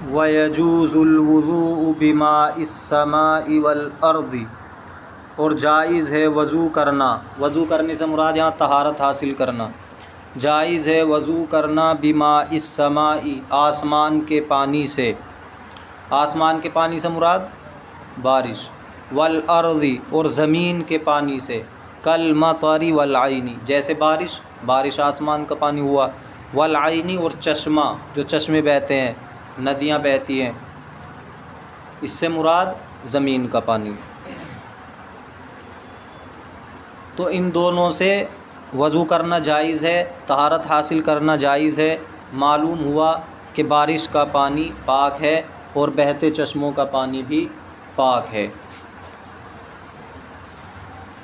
وَيَجُوزُ الْوُضُوءُ بِمَاءِ السَّمَاءِ وَالْأَرْضِ، اور جائز ہے وضو کرنا، وضو کرنے سے مراد یہاں طہارت حاصل کرنا، جائز ہے وضو کرنا بِمَاءِ السَّمَاءِ، آسمان کے پانی سے، آسمان کے پانی سے مراد بارش، وَالْأَرْضِ، اور زمین کے پانی سے، کَالْمَطَرِ وَالْعَيْنِ، جیسے بارش آسمان کا پانی ہوا، وَالْعَيْنِ، اور چشمہ، جو چشمے بہتے ہیں، ندیاں بہتی ہیں، اس سے مراد زمین کا پانی۔ تو ان دونوں سے وضو کرنا جائز ہے، طہارت حاصل کرنا جائز ہے۔ معلوم ہوا کہ بارش کا پانی پاک ہے اور بہتے چشموں کا پانی بھی پاک ہے۔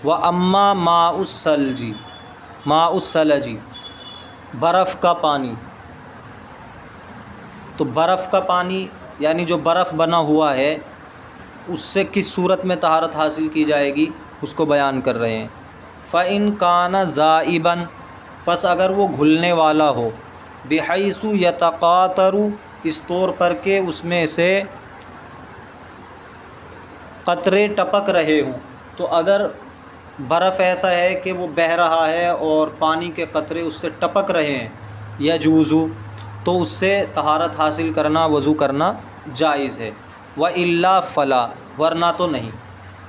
وَأَمَّا مَاءُ الثَّلْجِ، ماء الثلج، برف کا پانی، تو برف کا پانی یعنی جو برف بنا ہوا ہے اس سے کس صورت میں طہارت حاصل کی جائے گی اس کو بیان کر رہے ہیں۔ فَإِن كَانَ ذَائِبًا، پس اگر وہ گھلنے والا ہو، بِحَيْثُ يَتَقَاطَرُ، اس طور پر کہ اس میں سے قطرے ٹپک رہے ہوں، تو اگر برف ایسا ہے کہ وہ بہہ رہا ہے اور پانی کے قطرے اس سے ٹپک رہے ہیں، یجوز، تو اس سے طہارت حاصل کرنا، وضو کرنا جائز ہے۔ وَإِلَّا فَلَا، ورنہ تو نہیں،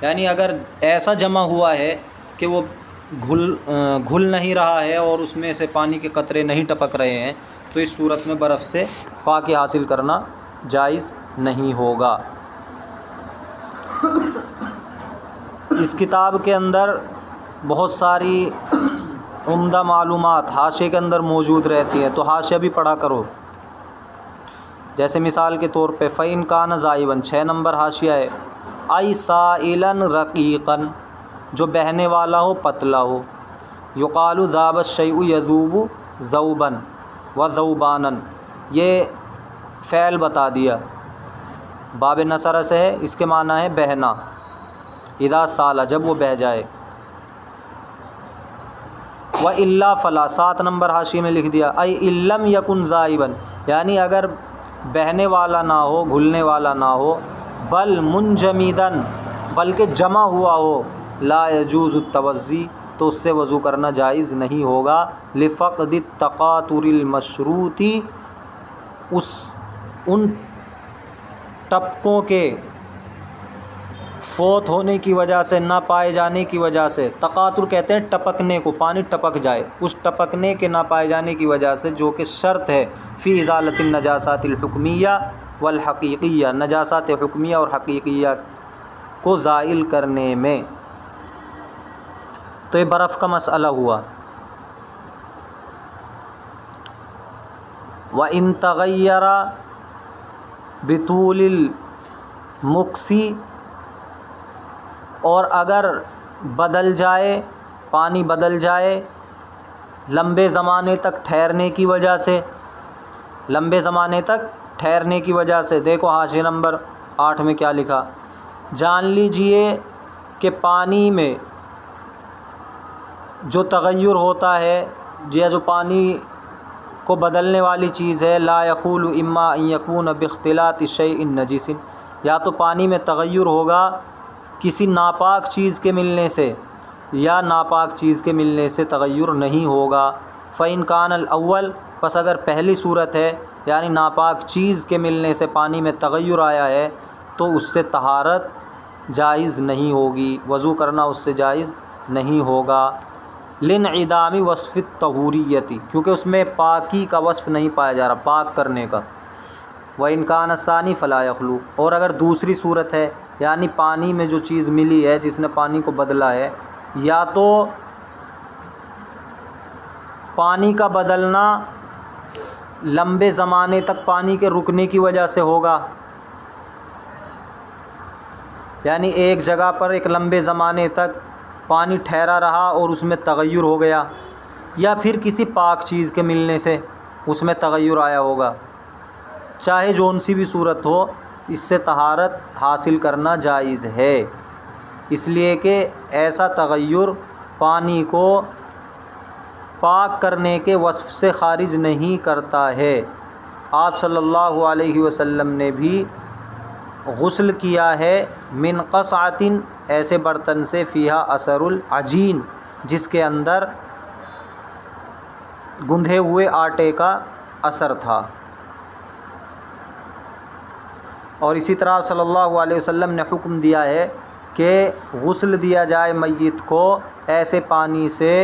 یعنی اگر ایسا جمع ہوا ہے کہ وہ گھل نہیں رہا ہے اور اس میں سے پانی کے قطرے نہیں ٹپک رہے ہیں، تو اس صورت میں برف سے پاکی حاصل کرنا جائز نہیں ہوگا۔ اس کتاب کے اندر بہت ساری عمدہ معلومات حاشیے کے اندر موجود رہتی ہیں، تو حاشیہ بھی پڑھا کرو۔ جیسے مثال کے طور پہ فَإِن كَانَ ذَائِبًا، 6 نمبر حاشیہ ہے، أَيْ سَائِلًا رَقِيقًا، جو بہنے والا ہو، پتلا ہو، يُقَالُ ذَابَ الشَّيْءُ يَذُوبُ ذَوْبًا وَذَوْبَانًا، یہ فعل بتا دیا، باب نصر سے ہے، اس کے معنی ہے بہنا، اذا سال، جب وہ بہہ جائے۔ وَإِلَّا فَلَا، 7 نمبر حاشیے میں لکھ دیا، أَيْ إِن لَّمْ يَكُنْ ذَائِبًا، یعنی اگر بہنے والا نہ ہو، گھلنے والا نہ ہو، بل منجمداً، بلکہ جمع ہوا ہو، لا يجوز التوضی، تو اس سے وضو کرنا جائز نہیں ہوگا، لفقد التقاطر المشروط، ان ٹپکوں کے فوت ہونے کی وجہ سے، نہ پائے جانے کی وجہ سے، تقاطر کہتے ہیں ٹپکنے کو، پانی ٹپک جائے، اس ٹپکنے کے نہ پائے جانے کی وجہ سے جو کہ شرط ہے فی ازالۃ النجاسات الحکمیہ والحقیقیہ، نجاسات حکمیہ اور حقیقیہ کو زائل کرنے میں۔ تو یہ برف کا مسئلہ ہوا۔ وَإِن تَغَيَّرَ بِطُولِ الْمُكْثِ، اور اگر بدل جائے، پانی بدل جائے لمبے زمانے تک ٹھہرنے کی وجہ سے، لمبے زمانے تک ٹھہرنے کی وجہ سے، دیکھو حاشیہ نمبر 8 میں کیا لکھا، جان لیجئے کہ پانی میں جو تغیر ہوتا ہے یا جو پانی کو بدلنے والی چیز ہے، لا یخول اما ان یکون باختلاط شیء نجس، یا تو پانی میں تغیر ہوگا کسی ناپاک چیز کے ملنے سے، یا ناپاک چیز کے ملنے سے تغیر نہیں ہوگا۔ فَإِن كَانَ الْأَوَّلُ، پس اگر پہلی صورت ہے یعنی ناپاک چیز کے ملنے سے پانی میں تغیر آیا ہے، تو اس سے طہارت جائز نہیں ہوگی، وضو کرنا اس سے جائز نہیں ہوگا، لِانْعِدَامِ وصف الطہوریت، کیونکہ اس میں پاکی کا وصف نہیں پایا جا رہا، پاک کرنے کا۔ وَإِن كَانَ الثَّانِي فَلَا يَخْلُو، اور اگر دوسری صورت ہے یعنی پانی میں جو چیز ملی ہے جس نے پانی کو بدلا ہے، یا تو پانی کا بدلنا لمبے زمانے تک پانی کے رکنے کی وجہ سے ہوگا، یعنی ایک جگہ پر ایک لمبے زمانے تک پانی ٹھہرا رہا اور اس میں تغیر ہو گیا، یا پھر کسی پاک چیز کے ملنے سے اس میں تغیر آیا ہوگا، چاہے جون سی بھی صورت ہو، اس سے طہارت حاصل کرنا جائز ہے، اس لیے کہ ایسا تغیر پانی کو پاک کرنے کے وصف سے خارج نہیں کرتا ہے۔ آپ صلی اللہ علیہ وسلم نے بھی غسل کیا ہے من قصعۃ، ایسے برتن سے، فیہا اثر العجین، جس کے اندر گندھے ہوئے آٹے کا اثر تھا۔ اور اسی طرح صلی اللہ علیہ وسلم نے حکم دیا ہے کہ غسل دیا جائے میت کو ایسے پانی سے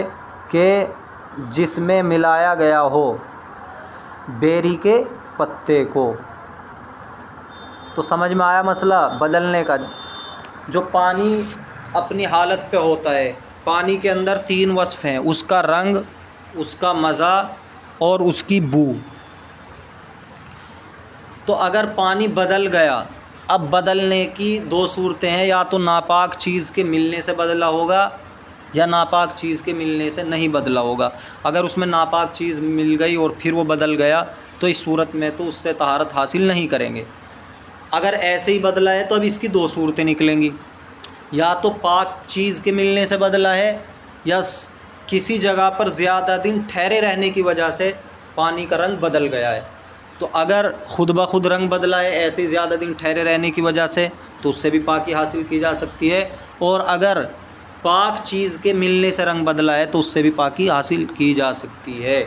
کہ جس میں ملایا گیا ہو بیری کے پتے کو۔ تو سمجھ میں آیا مسئلہ بدلنے کا؟ جو پانی اپنی حالت پہ ہوتا ہے، پانی کے اندر 3 وصف ہیں، اس کا رنگ، اس کا مزہ اور اس کی بو۔ تو اگر پانی بدل گیا، اب بدلنے کی 2 صورتیں ہیں، یا تو ناپاک چیز کے ملنے سے بدلا ہوگا یا ناپاک چیز کے ملنے سے نہیں بدلا ہوگا۔ اگر اس میں ناپاک چیز مل گئی اور پھر وہ بدل گیا تو اس صورت میں تو اس سے طہارت حاصل نہیں کریں گے۔ اگر ایسے ہی بدلا ہے تو اب اس کی 2 صورتیں نکلیں گی، یا تو پاک چیز کے ملنے سے بدلا ہے یا کسی جگہ پر زیادہ دن ٹھہرے رہنے کی وجہ سے پانی کا رنگ بدل گیا ہے۔ تو اگر خود بخود رنگ بدلا ہے ایسے ہی زیادہ دن ٹھہرے رہنے کی وجہ سے تو اس سے بھی پاکی حاصل کی جا سکتی ہے، اور اگر پاک چیز کے ملنے سے رنگ بدلا ہے تو اس سے بھی پاکی حاصل کی جا سکتی ہے۔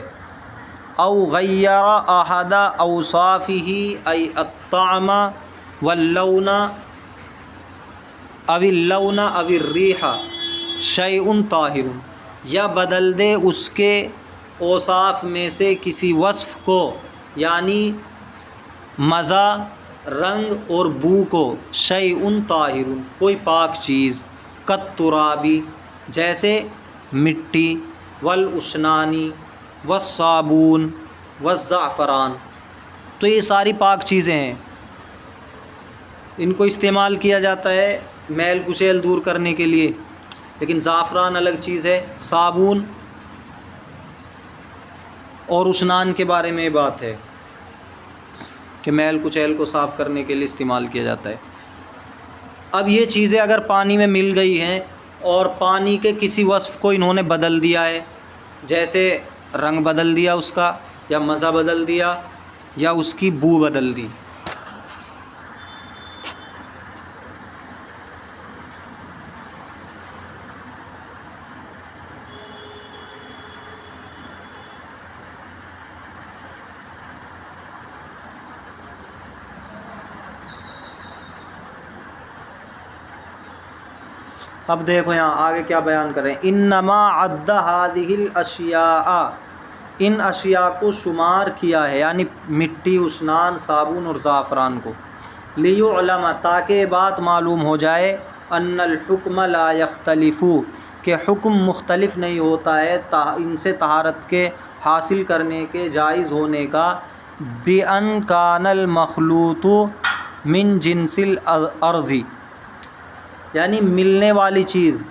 او غیر احد اوصافہ ای الطعم واللون او اللون او الریح شیء طاہر، یا بدل دے اس کے اوصاف میں سے کسی وصف کو، یعنی مزہ، رنگ اور بو کو، شیء طاہر، کوئی پاک چیز، کالترابی، جیسے مٹی، والاشنانی والصابون والزعفران، تو یہ ساری پاک چیزیں ہیں، ان کو استعمال کیا جاتا ہے میل کچیل دور کرنے کے لیے۔ لیکن زعفران الگ چیز ہے، صابون اور اشنان کے بارے میں بات ہے کہ میل کچیل کو صاف کرنے کے لیے استعمال کیا جاتا ہے۔ اب یہ چیزیں اگر پانی میں مل گئی ہیں اور پانی کے کسی وصف کو انہوں نے بدل دیا ہے، جیسے رنگ بدل دیا اس کا، یا مزہ بدل دیا، یا اس کی بو بدل دی، اب دیکھو یہاں آگے کیا بیان کریں، انما عد هذه الاشیاء، ان اشیاء کو شمار کیا ہے، یعنی مٹی، اشنان، صابون اور زعفران کو، لیعلم، تاکہ یہ بات معلوم ہو جائے، ان الحکم لا یختلف، کہ حکم مختلف نہیں ہوتا ہے ان سے طہارت کے حاصل کرنے کے جائز ہونے کا، بأن کان المخلوط من جنس الارض، یعنی ملنے والی چیز،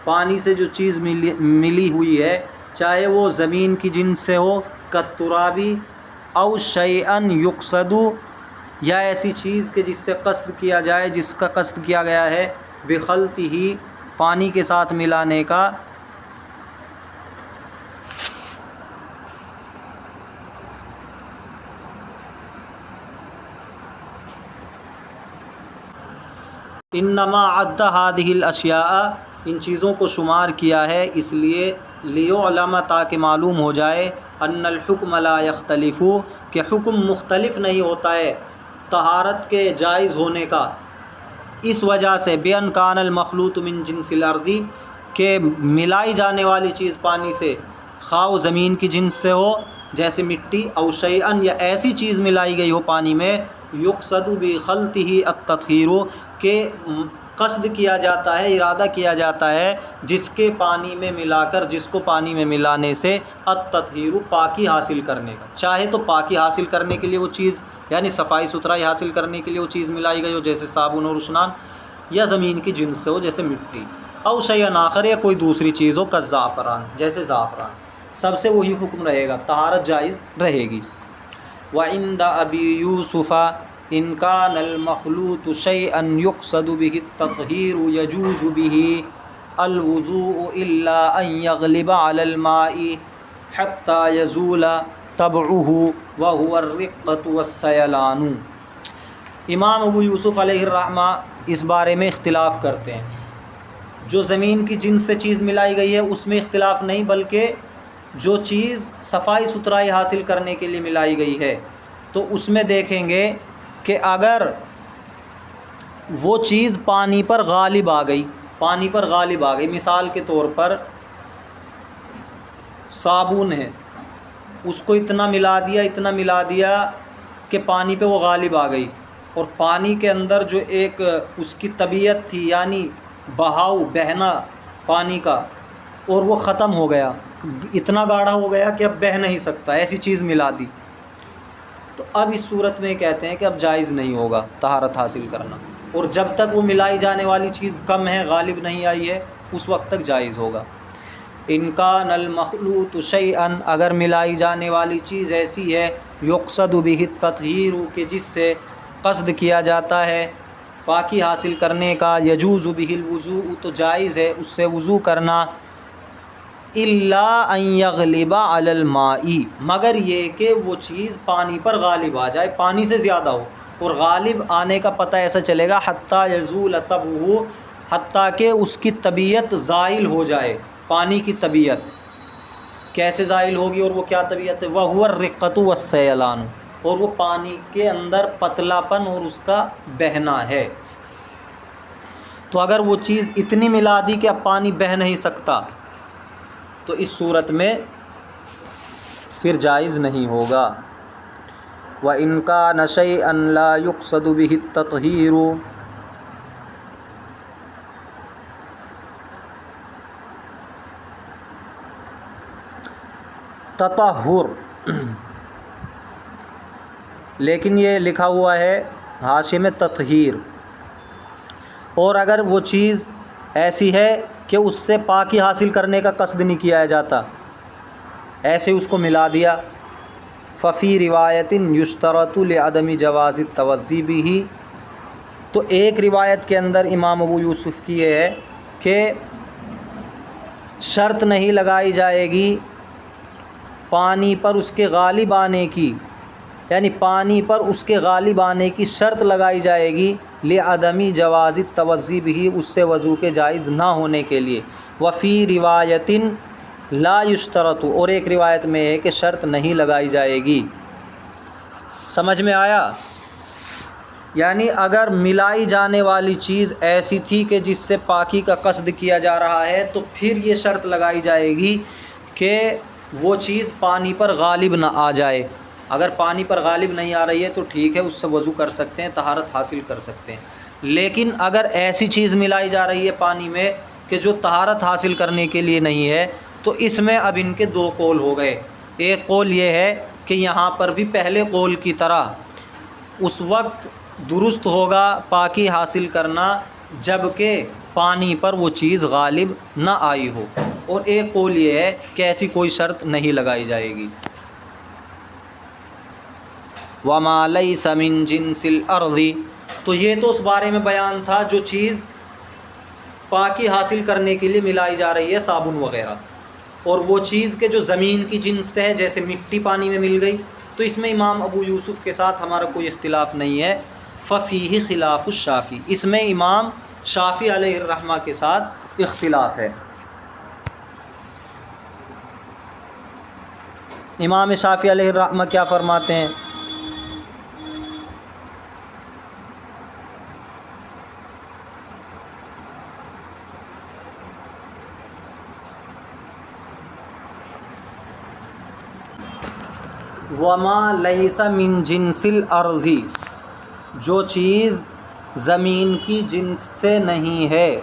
پانی سے جو چیز ملی ہوئی ہے، چاہے وہ زمین کی جنس سے ہو، کالترابی، او شیئا یقصد، یا ایسی چیز کہ جس سے قصد کیا جائے، جس کا قصد کیا گیا ہے، بخلطہ، پانی کے ساتھ ملانے کا، انما عد هذه الاشیاء، ان چیزوں کو شمار کیا ہے اس لیے، لیعلم، تاکہ معلوم ہو جائے، ان الحکم لا یختلف، کہ حکم مختلف نہیں ہوتا ہے طہارت کے جائز ہونے کا، اس وجہ سے، بأن کان المخلوط من جنس الارض، کہ ملائی جانے والی چیز پانی سے، خواہ وہ زمین کی جنس سے ہو جیسے مٹی، او شیئا، یا ایسی چیز ملائی گئی ہو پانی میں، یقصد بخلطہ التطہیر، کہ قصد کیا جاتا ہے، ارادہ کیا جاتا ہے جس کے پانی میں ملا کر، جس کو پانی میں ملانے سے، التطہیر، پاکی حاصل کرنے کا، چاہے تو پاکی حاصل کرنے کے لیے وہ چیز، یعنی صفائی ستھرائی حاصل کرنے کے لیے وہ چیز ملائی گئی ہو جیسے صابن اور اشنان، یا زمین کی جنس سے ہو جیسے مٹی، او شیئا آخر، یا کوئی دوسری چیز ہو، کالزعفران، جیسے زعفران، سب سے وہی حکم رہے گا، طہارت جائز رہے گی۔ وعند ابی یوسف ان کان المخلوط شیئا یقصد به التطہیر یجوز به الوضوء الا ان یغلب علی الماء حتی یزول طبعه وهو الرقة والسيلان۔ امام ابو یوسف علیہ الرحمہ اس بارے میں اختلاف کرتے ہیں۔ جو زمین کی جنس سے چیز ملائی گئی ہے اس میں اختلاف نہیں، بلکہ جو چیز صفائی ستھرائی حاصل کرنے کے لیے ملائی گئی ہے تو اس میں دیکھیں گے کہ اگر وہ چیز پانی پر غالب آ گئی، مثال کے طور پر صابن ہے، اس کو اتنا ملا دیا کہ پانی پہ وہ غالب آ گئی، اور پانی کے اندر جو ایک اس کی طبیعت تھی یعنی بہنا پانی کا، اور وہ ختم ہو گیا، اتنا گاڑھا ہو گیا کہ اب بہہ نہیں سکتا، ایسی چیز ملا دی، تو اب اس صورت میں کہتے ہیں کہ اب جائز نہیں ہوگا طہارت حاصل کرنا، اور جب تک وہ ملائی جانے والی چیز کم ہے، غالب نہیں آئی ہے، اس وقت تک جائز ہوگا۔ ان کان المخلوط شیئا، اگر ملائی جانے والی چیز ایسی ہے یقصد بہ التطہیر، کہ جس سے قصد کیا جاتا ہے پاکی حاصل کرنے کا، یجوز بہ الوضوء، تو جائز ہے اس سے وضو کرنا، الا ان یغلب علی الماء، مگر یہ کہ وہ چیز پانی پر غالب آ جائے، پانی سے زیادہ ہو، اور غالب آنے کا پتہ ایسا چلے گا حتی یزول طبعہ، حتیٰ کہ اس کی طبیعت زائل ہو جائے۔ پانی کی طبیعت کیسے زائل ہوگی، اور وہ کیا طبیعت ہے؟ وَهُوَ الرِّقَّةُ وَالسَّيْلَانُ، اور وہ پانی کے اندر پتلا پن اور اس کا بہنا ہے۔ تو اگر وہ چیز اتنی ملا دی کہ اب پانی بہہ نہیں سکتا تو اس صورت میں پھر جائز نہیں ہوگا۔ وَإِن كَانَ شَيْئًا لَا يُقْصَدُ بِهِ التَّطْهِيرُ، تطہر، لیکن یہ لکھا ہوا ہے حاشیے میں تطہیر، اور اگر وہ چیز ایسی ہے کہ اس سے پاکی حاصل کرنے کا قصد نہیں کیا جاتا، ایسے اس کو ملا دیا، ففی روایت یشترط لعدم جواز التوضی بہ، تو ایک روایت کے اندر امام ابو یوسف کی یہ ہے کہ شرط نہیں لگائی جائے گی پانی پر اس کے غالب آنے کی، یعنی پانی پر اس کے غالب آنے کی شرط لگائی جائے گی لعدم جواز التوضی بہ، اس سے وضو کے جائز نہ ہونے کے لیے، وفی روایت لا یشترط، اور ایک روایت میں ہے کہ شرط نہیں لگائی جائے گی۔ سمجھ میں آیا؟ یعنی اگر ملائی جانے والی چیز ایسی تھی کہ جس سے پاکی کا قصد کیا جا رہا ہے تو پھر یہ شرط لگائی جائے گی کہ وہ چیز پانی پر غالب نہ آ جائے۔ اگر پانی پر غالب نہیں آ رہی ہے تو ٹھیک ہے، اس سے وضو کر سکتے ہیں، طہارت حاصل کر سکتے ہیں، لیکن اگر ایسی چیز ملائی جا رہی ہے پانی میں کہ جو طہارت حاصل کرنے کے لیے نہیں ہے، تو اس میں اب ان کے دو قول ہو گئے۔ ایک قول یہ ہے کہ یہاں پر بھی پہلے قول کی طرح اس وقت درست ہوگا پاکی حاصل کرنا جب کہ پانی پر وہ چیز غالب نہ آئی ہو، اور ایک قول یہ ہے کہ ایسی کوئی شرط نہیں لگائی جائے گی۔ وَمَا لَيْسَ مِن جِنسِ الْأَرْضِ، تو یہ تو اس بارے میں بیان تھا جو چیز پاکی حاصل کرنے کے لیے ملائی جا رہی ہے، صابن وغیرہ، اور وہ چیز کے جو زمین کی جنس سے ہے، جیسے مٹی پانی میں مل گئی، تو اس میں امام ابو یوسف کے ساتھ ہمارا کوئی اختلاف نہیں ہے۔ ففیہ خلاف الشافعی، اس میں امام شافعی علیہ الرحمہ کے ساتھ اختلاف ہے۔ امام شافعی علیہ الرحمہ کیا فرماتے ہیں؟ وما لیس من جنس الارض، جو چیز زمین کی جنس سے نہیں ہے،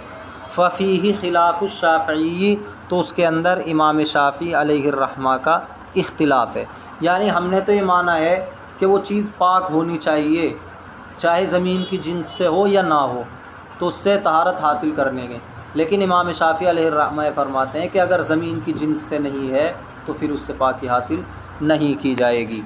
ففیہ خلاف الشافعی، تو اس کے اندر امام شافعی علیہ الرحمہ کا اختلاف ہے۔ یعنی ہم نے تو یہ مانا ہے کہ وہ چیز پاک ہونی چاہیے، چاہے زمین کی جنس سے ہو یا نہ ہو، تو اس سے طہارت حاصل کرنے کے، لیکن امام شافعی علیہ الرحمہ فرماتے ہیں کہ اگر زمین کی جنس سے نہیں ہے تو پھر اس سے پاکی حاصل نہیں کی جائے گی۔